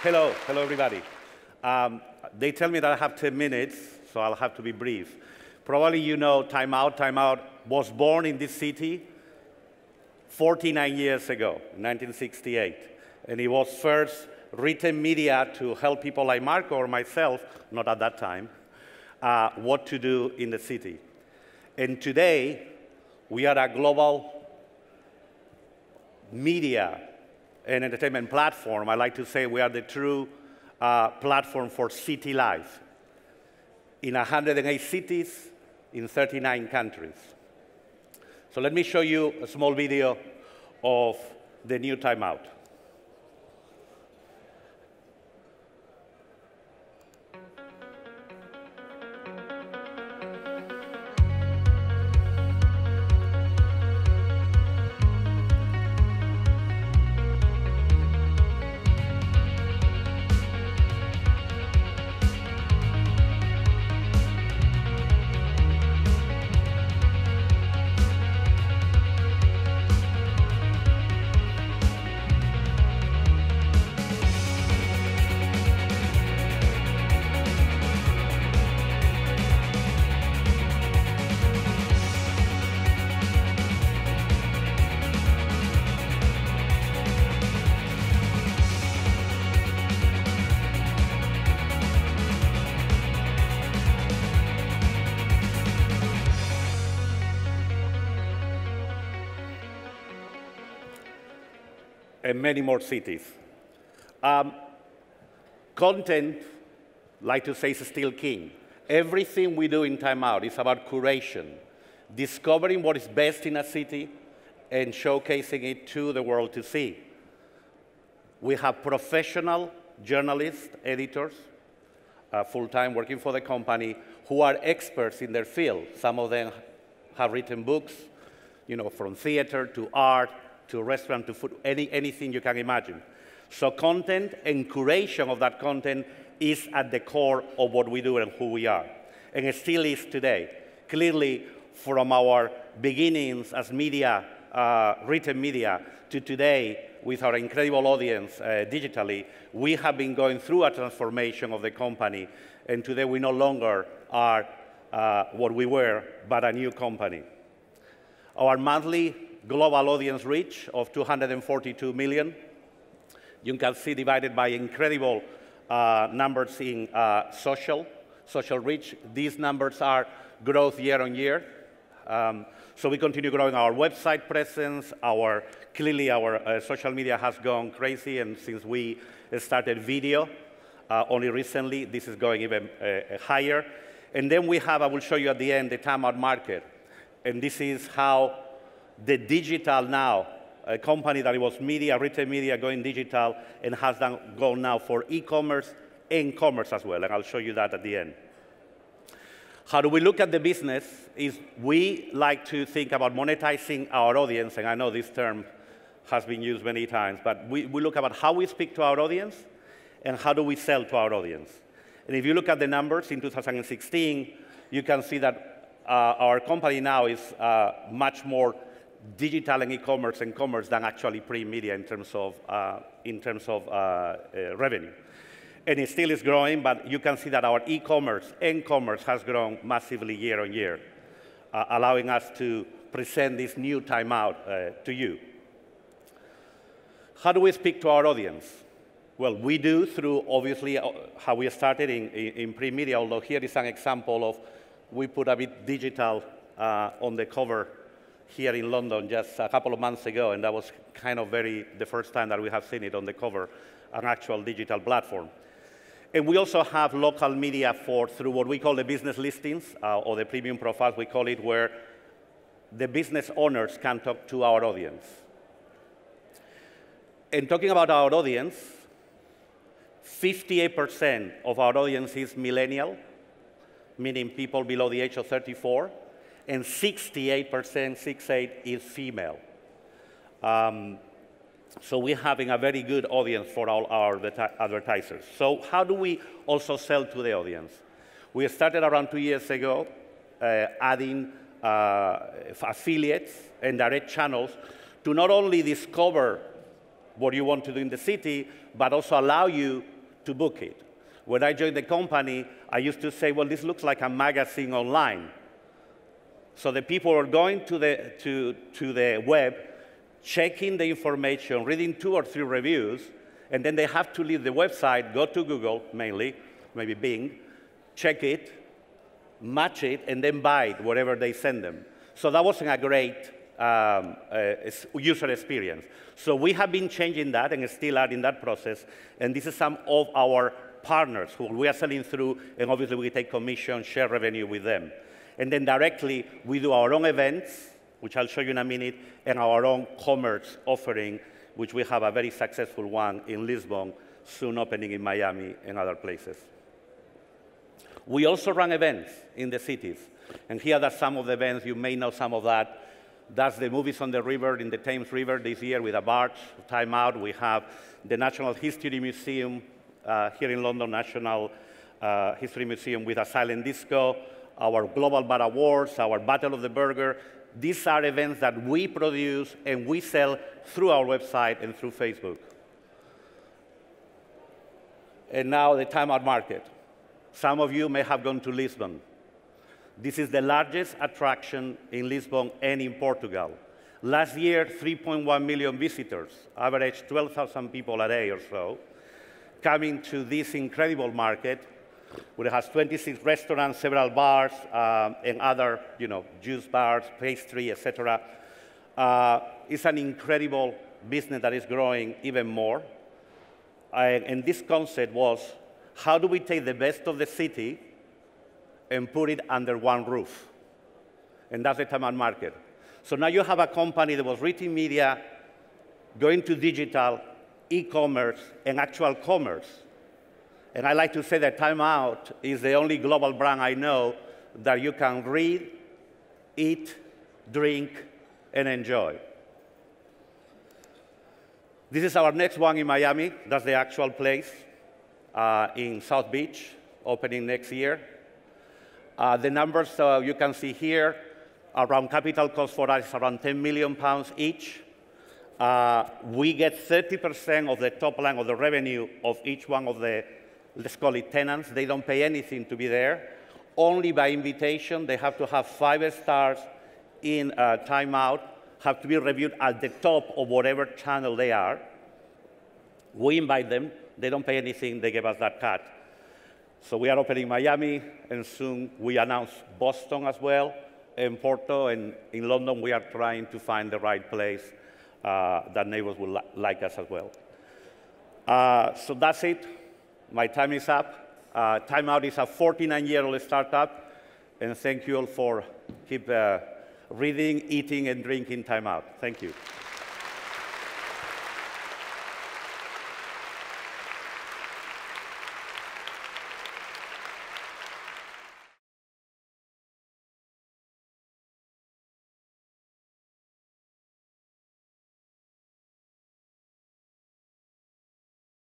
Hello everybody. They tell me that I have 10 minutes, so I'll have to be brief. Probably you know Time Out. Time Out was born in this city 49 years ago, 1968. And it was first written media to help people like Marco or myself, not at that time, what to do in the city. And today, we are a global media and entertainment platform. I like to say we are the true platform for city life in 108 cities in 39 countries. So let me show you a small video of the new Time Out. And many more cities. Content, like to say, is still king. Everything we do in Time Out is about curation, discovering what is best in a city and showcasing it to the world to see. We have professional journalists, editors, full-time working for the company, who are experts in their field. Some of them have written books, you know, from theater to art, to restaurant, to food, anything you can imagine. So content and curation of that content is at the core of what we do and who we are. And it still is today. Clearly, from our beginnings as media, written media, to today, with our incredible audience digitally, we have been going through a transformation of the company. And today, we no longer are what we were, but a new company. Our monthly global audience reach of 242 million. You can see divided by incredible numbers in social reach. These numbers are growth year on year. So we continue growing our website presence. Clearly, our social media has gone crazy, and since we started video only recently, this is going even higher. And then we have, I will show you at the end, the Time Out market. And this is how the digital now, a company that was media, written media, going digital, and has gone now for e-commerce and commerce as well, and I'll show you that at the end. How do we look at the business is we like to think about monetizing our audience, and I know this term has been used many times, but we look about how we speak to our audience and how do we sell to our audience. And if you look at the numbers in 2016, you can see that our company now is much more digital and e-commerce and commerce than actually print media in terms of revenue. And it still is growing, but you can see that our e-commerce and commerce has grown massively year on year, allowing us to present this new Time Out to you. How do we speak to our audience? Well, we do through, obviously, how we started in print media, although here is an example of we put a bit digital on the cover here in London just a couple of months ago, and that was kind of the first time that we have seen it on the cover, an actual digital platform. And we also have local media through what we call the business listings, or the premium profiles, we call it, where the business owners can talk to our audience. And talking about our audience, 58% of our audience is millennial, meaning people below the age of 34, and 68%, 68, is female. So we're having a very good audience for all our advertisers. So how do we also sell to the audience? We started around 2 years ago adding affiliates and direct channels to not only discover what you want to do in the city, but also allow you to book it. When I joined the company, I used to say, well, this looks like a magazine online. So the people are going to the web, checking the information, reading 2 or 3 reviews, and then they have to leave the website, go to Google mainly, maybe Bing, check it, match it, and then buy it wherever they send them. So that wasn't a great user experience. So we have been changing that and still are in that process. And this is some of our partners who we are selling through, and obviously we take commission, share revenue with them. And then directly, we do our own events, which I'll show you in a minute, and our own commerce offering, which we have a very successful one in Lisbon, soon opening in Miami and other places. We also run events in the cities. And here are some of the events. You may know some of that. That's the Movies on the River, in the Thames River this year with a barge, Time Out. We have the Natural History Museum here in London, National History Museum with a silent disco, our Global Bar Awards, our Battle of the Burger. These are events that we produce and we sell through our website and through Facebook. And now the Time Out Market. Some of you may have gone to Lisbon. This is the largest attraction in Lisbon and in Portugal. Last year, 3.1 million visitors, average 12,000 people a day or so, coming to this incredible market, where it has 26 restaurants, several bars, and other, juice bars, pastry, etc. It's an incredible business that is growing even more. And this concept was, how do we take the best of the city and put it under one roof? And that's the Time Out Market. So now you have a company that was written media, going to digital, e-commerce, and actual commerce. And I like to say that Time Out is the only global brand I know that you can read, eat, drink, and enjoy. This is our next one in Miami. That's the actual place in South Beach, opening next year. The numbers you can see here, around capital cost for us is around £10 million each. We get 30% of the top line of the revenue of each one of the, let's call it tenants. They don't pay anything to be there. Only by invitation. They have to have 5 stars in Time Out, have to be reviewed at the top of whatever channel they are. We invite them. They don't pay anything. They give us that cut. So we are opening Miami, and soon we announce Boston as well, and Porto, and in London we are trying to find the right place that neighbors will like us as well. So that's it. My time is up. Time Out is a 49-year-old startup, and thank you all for keep reading, eating, and drinking Time Out. Thank you.